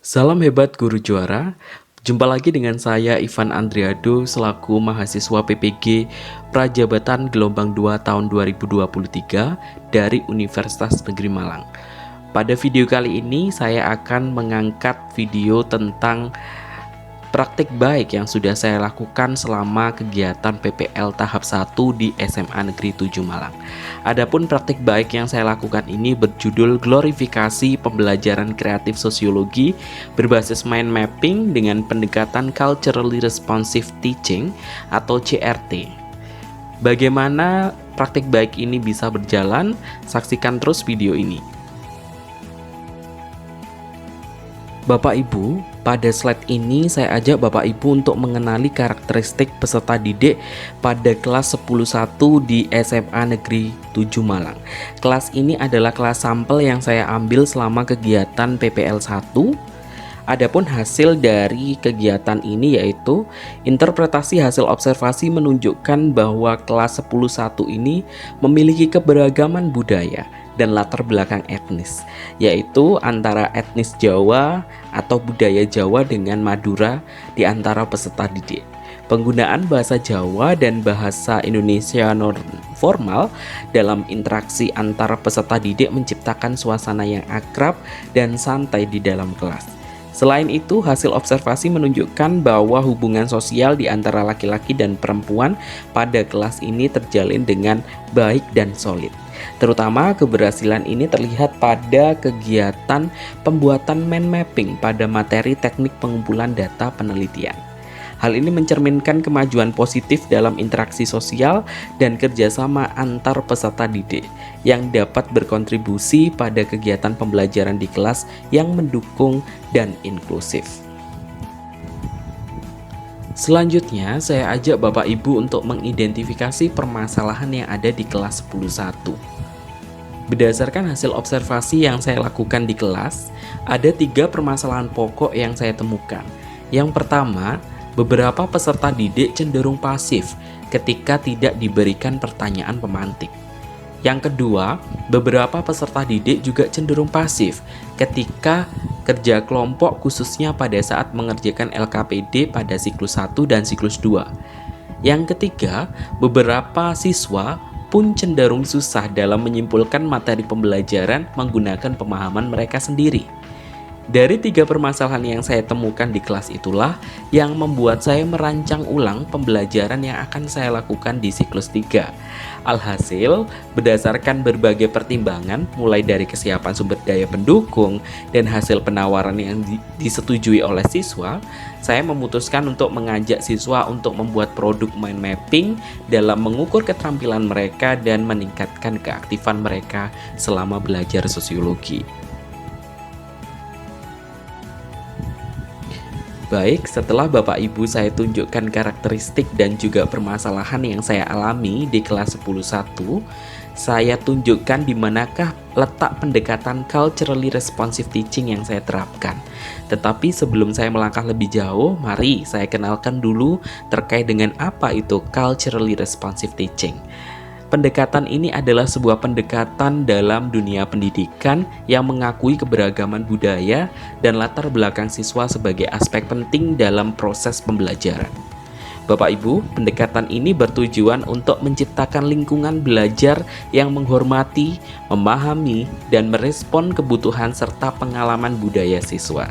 Salam hebat guru juara. Jumpa lagi dengan saya Ivan Andriado selaku mahasiswa PPG Prajabatan Gelombang 2 tahun 2023 dari Universitas Negeri Malang. Pada video kali ini saya akan mengangkat video tentang praktik baik yang sudah saya lakukan selama kegiatan PPL tahap 1 di SMA Negeri 7 Malang. Adapun praktik baik yang saya lakukan ini berjudul Glorifikasi Pembelajaran Kreatif Sosiologi berbasis mind mapping dengan pendekatan Culturally Responsive Teaching atau CRT. Bagaimana praktik baik ini bisa berjalan? Saksikan terus video ini. Bapak Ibu, pada slide ini saya ajak Bapak Ibu untuk mengenali karakteristik peserta didik pada kelas 10.1 di SMA Negeri 7 Malang. Kelas ini adalah kelas sampel yang saya ambil selama kegiatan PPL 1. Adapun hasil dari kegiatan ini yaitu interpretasi hasil observasi menunjukkan bahwa kelas 10.1 ini memiliki keberagaman budaya dan latar belakang etnis, yaitu antara etnis Jawa atau budaya Jawa dengan Madura di antara peserta didik. Penggunaan bahasa Jawa dan bahasa Indonesia non-formal dalam interaksi antara peserta didik menciptakan suasana yang akrab dan santai di dalam kelas. Selain itu, hasil observasi menunjukkan bahwa hubungan sosial di antara laki-laki dan perempuan pada kelas ini terjalin dengan baik dan solid. Terutama keberhasilan ini terlihat pada kegiatan pembuatan mind mapping pada materi teknik pengumpulan data penelitian. Hal ini mencerminkan kemajuan positif dalam interaksi sosial dan kerjasama antar peserta didik yang dapat berkontribusi pada kegiatan pembelajaran di kelas yang mendukung dan inklusif. Selanjutnya, saya ajak Bapak Ibu untuk mengidentifikasi permasalahan yang ada di kelas 10.1. Berdasarkan hasil observasi yang saya lakukan di kelas, ada 3 permasalahan pokok yang saya temukan. Yang pertama, beberapa peserta didik cenderung pasif ketika tidak diberikan pertanyaan pemantik. Yang kedua, beberapa peserta didik juga cenderung pasif ketika kerja kelompok khususnya pada saat mengerjakan LKPD pada siklus 1 dan siklus 2. Yang ketiga, beberapa siswa pun cenderung susah dalam menyimpulkan materi pembelajaran menggunakan pemahaman mereka sendiri. Dari 3 permasalahan yang saya temukan di kelas itulah yang membuat saya merancang ulang pembelajaran yang akan saya lakukan di siklus 3. Alhasil, berdasarkan berbagai pertimbangan mulai dari kesiapan sumber daya pendukung dan hasil penawaran yang disetujui oleh siswa, saya memutuskan untuk mengajak siswa untuk membuat produk mind mapping dalam mengukur keterampilan mereka dan meningkatkan keaktifan mereka selama belajar sosiologi. Baik, setelah Bapak Ibu saya tunjukkan karakteristik dan juga permasalahan yang saya alami di kelas 10.1, saya tunjukkan di manakah letak pendekatan culturally responsive teaching yang saya terapkan. Tetapi sebelum saya melangkah lebih jauh, mari saya kenalkan dulu terkait dengan apa itu culturally responsive teaching. Pendekatan ini adalah sebuah pendekatan dalam dunia pendidikan yang mengakui keberagaman budaya dan latar belakang siswa sebagai aspek penting dalam proses pembelajaran. Bapak Ibu, pendekatan ini bertujuan untuk menciptakan lingkungan belajar yang menghormati, memahami, dan merespon kebutuhan serta pengalaman budaya siswa.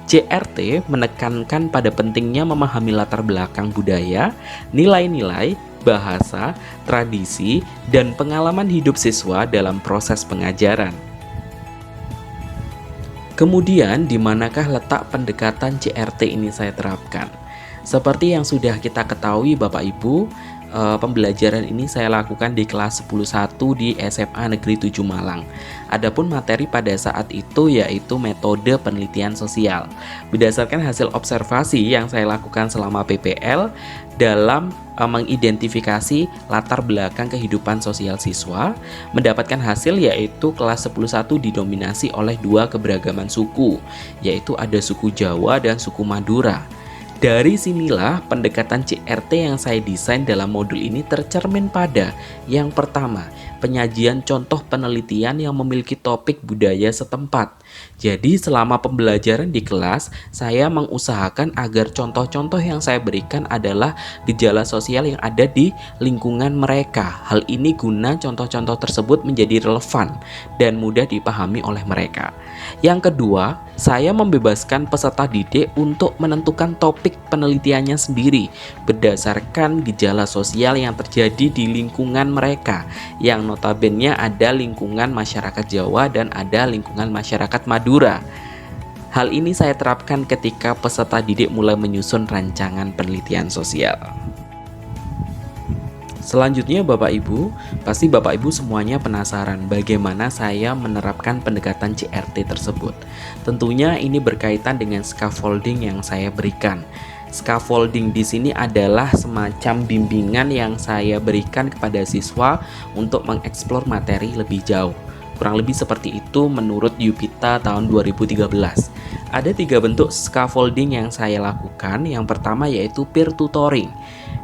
CRT menekankan pada pentingnya memahami latar belakang budaya, nilai-nilai, bahasa, tradisi, dan pengalaman hidup siswa dalam proses pengajaran. Kemudian, di manakah letak pendekatan CRT ini saya terapkan? Seperti yang sudah kita ketahui Bapak Ibu, pembelajaran ini saya lakukan di kelas 10.1 di SMA Negeri 7 Malang. Adapun materi pada saat itu yaitu metode penelitian sosial. Berdasarkan hasil observasi yang saya lakukan selama PPL dalam mengidentifikasi latar belakang kehidupan sosial siswa, mendapatkan hasil yaitu kelas 10.1 didominasi oleh 2 keberagaman suku, yaitu ada suku Jawa dan suku Madura. Dari sinilah pendekatan CRT yang saya desain dalam modul ini tercermin pada yang pertama, penyajian contoh penelitian yang memiliki topik budaya setempat. Jadi selama pembelajaran di kelas, saya mengusahakan agar contoh-contoh yang saya berikan adalah gejala sosial yang ada di lingkungan mereka. Hal ini guna contoh-contoh tersebut menjadi relevan dan mudah dipahami oleh mereka. Yang kedua, saya membebaskan peserta didik untuk menentukan topik penelitiannya sendiri berdasarkan gejala sosial yang terjadi di lingkungan mereka, yang notabene ada lingkungan masyarakat Jawa dan ada lingkungan masyarakat Madura. Hal ini saya terapkan ketika peserta didik mulai menyusun rancangan penelitian sosial. Selanjutnya Bapak Ibu, pasti Bapak Ibu semuanya penasaran bagaimana saya menerapkan pendekatan CRT tersebut. Tentunya ini berkaitan dengan scaffolding yang saya berikan. Scaffolding di sini adalah semacam bimbingan yang saya berikan kepada siswa untuk mengeksplor materi lebih jauh. Kurang lebih seperti itu menurut Yupita tahun 2013. Ada 3 bentuk scaffolding yang saya lakukan. Yang pertama yaitu peer tutoring,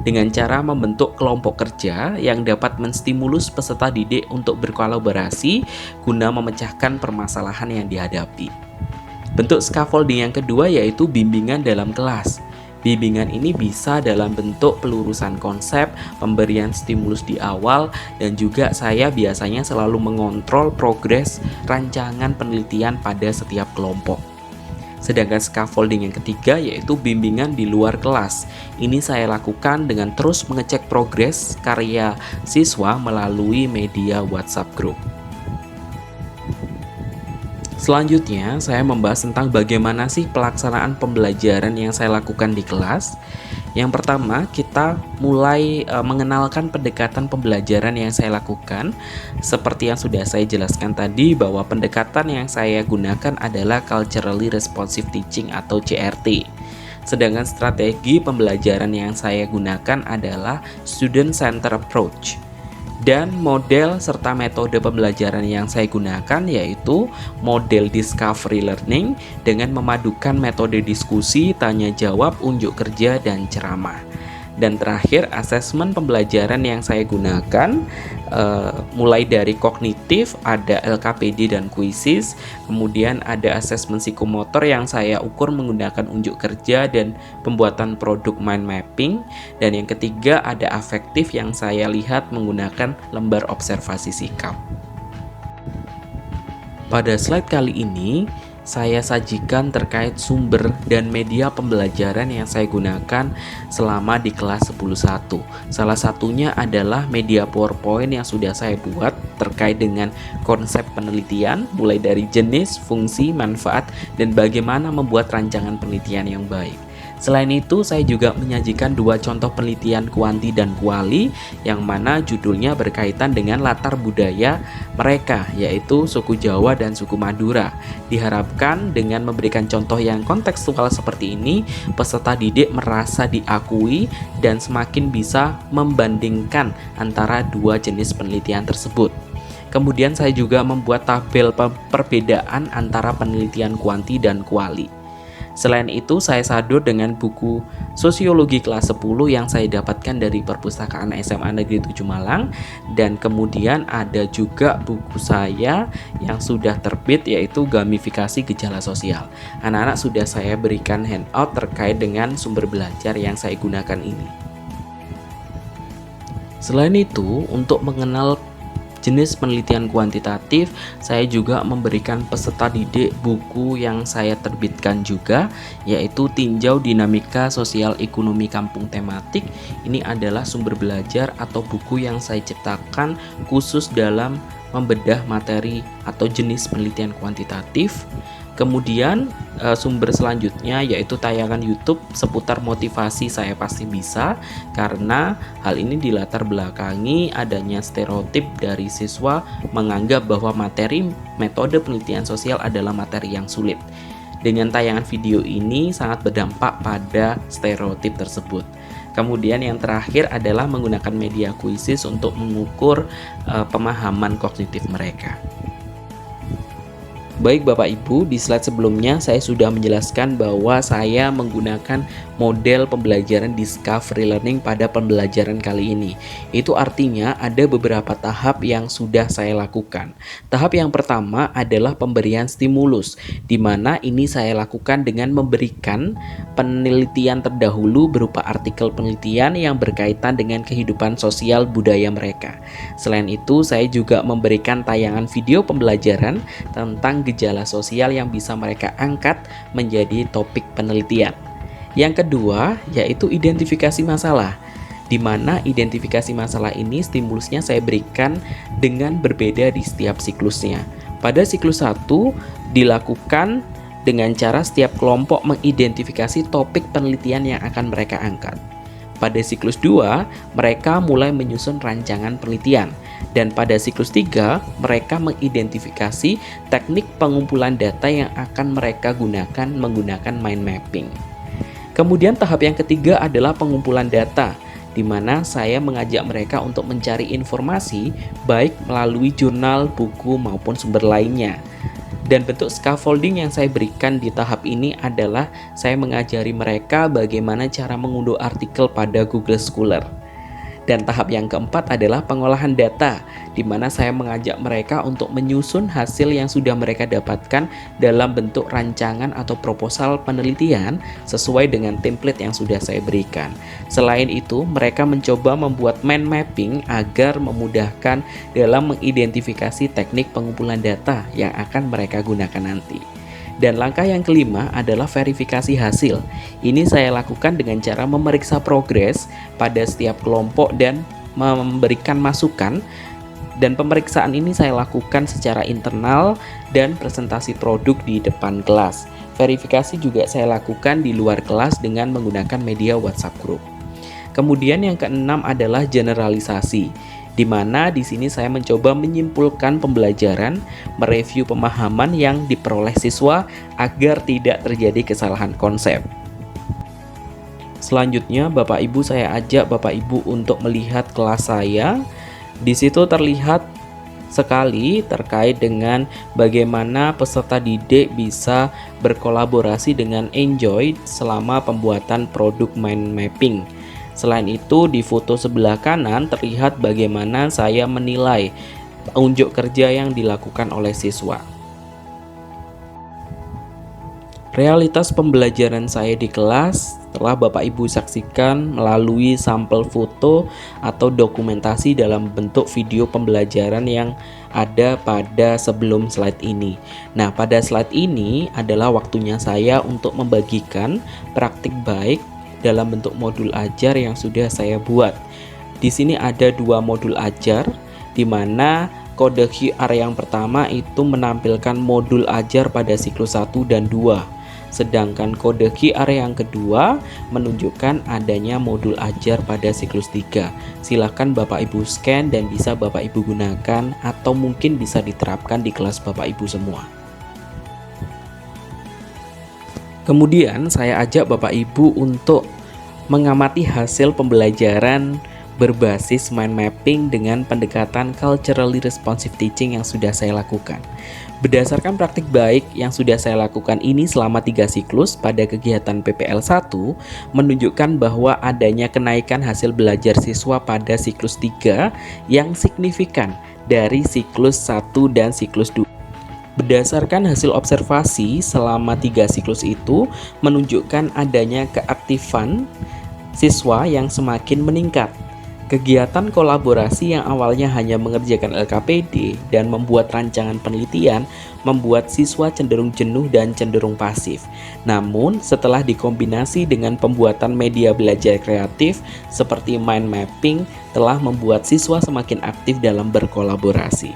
dengan cara membentuk kelompok kerja yang dapat menstimulus peserta didik untuk berkolaborasi guna memecahkan permasalahan yang dihadapi. Bentuk scaffolding yang kedua yaitu bimbingan dalam kelas. Bimbingan ini bisa dalam bentuk pelurusan konsep, pemberian stimulus di awal, dan juga saya biasanya selalu mengontrol progres rancangan penelitian pada setiap kelompok. Sedangkan scaffolding yang ketiga yaitu bimbingan di luar kelas. Ini saya lakukan dengan terus mengecek progres karya siswa melalui media WhatsApp group. Selanjutnya, saya membahas tentang bagaimana sih pelaksanaan pembelajaran yang saya lakukan di kelas. Yang pertama, kita mulai mengenalkan pendekatan pembelajaran yang saya lakukan. Seperti yang sudah saya jelaskan tadi, bahwa pendekatan yang saya gunakan adalah Culturally Responsive Teaching atau CRT. Sedangkan strategi pembelajaran yang saya gunakan adalah Student Center Approach. Dan model serta metode pembelajaran yang saya gunakan yaitu model discovery learning dengan memadukan metode diskusi, tanya jawab, unjuk kerja, dan ceramah. Dan terakhir, asesmen pembelajaran yang saya gunakan mulai dari kognitif, ada LKPD dan quizzes, kemudian ada asesmen psikomotor yang saya ukur menggunakan unjuk kerja dan pembuatan produk mind mapping, dan yang ketiga ada afektif yang saya lihat menggunakan lembar observasi sikap. Pada slide kali ini saya sajikan terkait sumber dan media pembelajaran yang saya gunakan selama di kelas 10.1. Salah satunya adalah media PowerPoint yang sudah saya buat terkait dengan konsep penelitian, mulai dari jenis, fungsi, manfaat, dan bagaimana membuat rancangan penelitian yang baik. Selain itu, saya juga menyajikan 2 contoh penelitian kuanti dan kuali yang mana judulnya berkaitan dengan latar budaya mereka, yaitu suku Jawa dan suku Madura. Diharapkan dengan memberikan contoh yang kontekstual seperti ini, peserta didik merasa diakui dan semakin bisa membandingkan antara 2 jenis penelitian tersebut. Kemudian saya juga membuat tabel perbedaan antara penelitian kuanti dan kuali. Selain itu, saya sadur dengan buku Sosiologi kelas 10 yang saya dapatkan dari perpustakaan SMA Negeri 7 Malang, dan kemudian ada juga buku saya yang sudah terbit yaitu Gamifikasi Gejala Sosial. Anak-anak sudah saya berikan handout terkait dengan sumber belajar yang saya gunakan ini. Selain itu, untuk mengenal jenis penelitian kuantitatif, saya juga memberikan peserta didik buku yang saya terbitkan juga, yaitu Tinjau Dinamika Sosial Ekonomi Kampung Tematik. Ini adalah sumber belajar atau buku yang saya ciptakan khusus dalam membedah materi atau jenis penelitian kuantitatif. Kemudian sumber selanjutnya yaitu tayangan YouTube seputar motivasi saya pasti bisa, karena hal ini dilatar belakangi adanya stereotip dari siswa menganggap bahwa materi metode penelitian sosial adalah materi yang sulit. Dengan tayangan video ini sangat berdampak pada stereotip tersebut. Kemudian yang terakhir adalah menggunakan media quizzes untuk mengukur pemahaman kognitif mereka. Baik Bapak Ibu, di slide sebelumnya saya sudah menjelaskan bahwa saya menggunakan model pembelajaran Discovery Learning pada pembelajaran kali ini. Itu artinya ada beberapa tahap yang sudah saya lakukan. Tahap yang pertama adalah pemberian stimulus, di mana ini saya lakukan dengan memberikan penelitian terdahulu berupa artikel penelitian yang berkaitan dengan kehidupan sosial budaya mereka. Selain itu, saya juga memberikan tayangan video pembelajaran tentang gejala sosial yang bisa mereka angkat menjadi topik penelitian. Yang kedua, yaitu identifikasi masalah, di mana identifikasi masalah ini stimulusnya saya berikan dengan berbeda di setiap siklusnya. Pada siklus 1 dilakukan dengan cara setiap kelompok mengidentifikasi topik penelitian yang akan mereka angkat. Pada siklus 2, mereka mulai menyusun rancangan penelitian. Dan pada siklus 3, mereka mengidentifikasi teknik pengumpulan data yang akan mereka gunakan menggunakan mind mapping. Kemudian tahap yang ketiga adalah pengumpulan data, di mana saya mengajak mereka untuk mencari informasi baik melalui jurnal, buku, maupun sumber lainnya. Dan bentuk scaffolding yang saya berikan di tahap ini adalah saya mengajari mereka bagaimana cara mengunduh artikel pada Google Scholar. Dan tahap yang keempat adalah pengolahan data, di mana saya mengajak mereka untuk menyusun hasil yang sudah mereka dapatkan dalam bentuk rancangan atau proposal penelitian sesuai dengan template yang sudah saya berikan. Selain itu, mereka mencoba membuat mind mapping agar memudahkan dalam mengidentifikasi teknik pengumpulan data yang akan mereka gunakan nanti. Dan langkah yang kelima adalah verifikasi hasil. Ini saya lakukan dengan cara memeriksa progres pada setiap kelompok dan memberikan masukan. Dan pemeriksaan ini saya lakukan secara internal dan presentasi produk di depan kelas. Verifikasi juga saya lakukan di luar kelas dengan menggunakan media WhatsApp group. Kemudian yang keenam adalah generalisasi, di mana di sini saya mencoba menyimpulkan pembelajaran, mereview pemahaman yang diperoleh siswa agar tidak terjadi kesalahan konsep. Selanjutnya, Bapak Ibu, saya ajak Bapak Ibu untuk melihat kelas saya. Di situ terlihat sekali terkait dengan bagaimana peserta didik bisa berkolaborasi dengan Enjoy selama pembuatan produk mind mapping. Selain itu, di foto sebelah kanan terlihat bagaimana saya menilai unjuk kerja yang dilakukan oleh siswa. Realitas pembelajaran saya di kelas telah Bapak Ibu saksikan melalui sampel foto atau dokumentasi dalam bentuk video pembelajaran yang ada pada sebelum slide ini. Nah, pada slide ini adalah waktunya saya untuk membagikan praktik baik dalam bentuk modul ajar yang sudah saya buat. Di sini ada dua modul ajar, di mana kode QR yang pertama itu menampilkan modul ajar pada siklus 1 dan 2. Sedangkan kode QR yang kedua menunjukkan adanya modul ajar pada siklus 3. Silahkan Bapak Ibu scan dan bisa Bapak Ibu gunakan atau mungkin bisa diterapkan di kelas Bapak Ibu semua. Kemudian saya ajak Bapak Ibu untuk mengamati hasil pembelajaran berbasis mind mapping dengan pendekatan culturally responsive teaching yang sudah saya lakukan. Berdasarkan praktik baik yang sudah saya lakukan ini selama 3 siklus pada kegiatan PPL 1 menunjukkan bahwa adanya kenaikan hasil belajar siswa pada siklus 3 yang signifikan dari siklus 1 dan siklus 2. Berdasarkan hasil observasi selama 3 siklus itu menunjukkan adanya keaktifan siswa yang semakin meningkat. Kegiatan kolaborasi yang awalnya hanya mengerjakan LKPD dan membuat rancangan penelitian membuat siswa cenderung jenuh dan cenderung pasif. Namun setelah dikombinasi dengan pembuatan media belajar kreatif seperti mind mapping telah membuat siswa semakin aktif dalam berkolaborasi.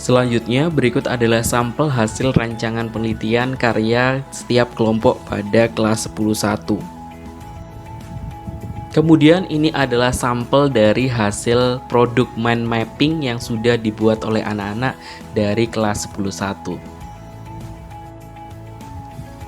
Selanjutnya, berikut adalah sampel hasil rancangan penelitian karya setiap kelompok pada kelas 10.1. Kemudian ini adalah sampel dari hasil produk mind mapping yang sudah dibuat oleh anak-anak dari kelas 10.1.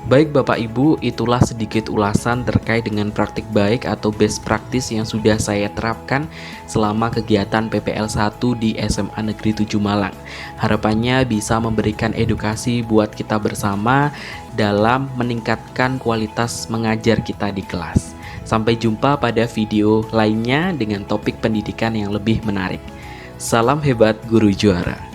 Baik Bapak Ibu, itulah sedikit ulasan terkait dengan praktik baik atau best practice yang sudah saya terapkan selama kegiatan PPL 1 di SMA Negeri 7 Malang. Harapannya bisa memberikan edukasi buat kita bersama dalam meningkatkan kualitas mengajar kita di kelas. Sampai jumpa pada video lainnya dengan topik pendidikan yang lebih menarik. Salam hebat guru juara.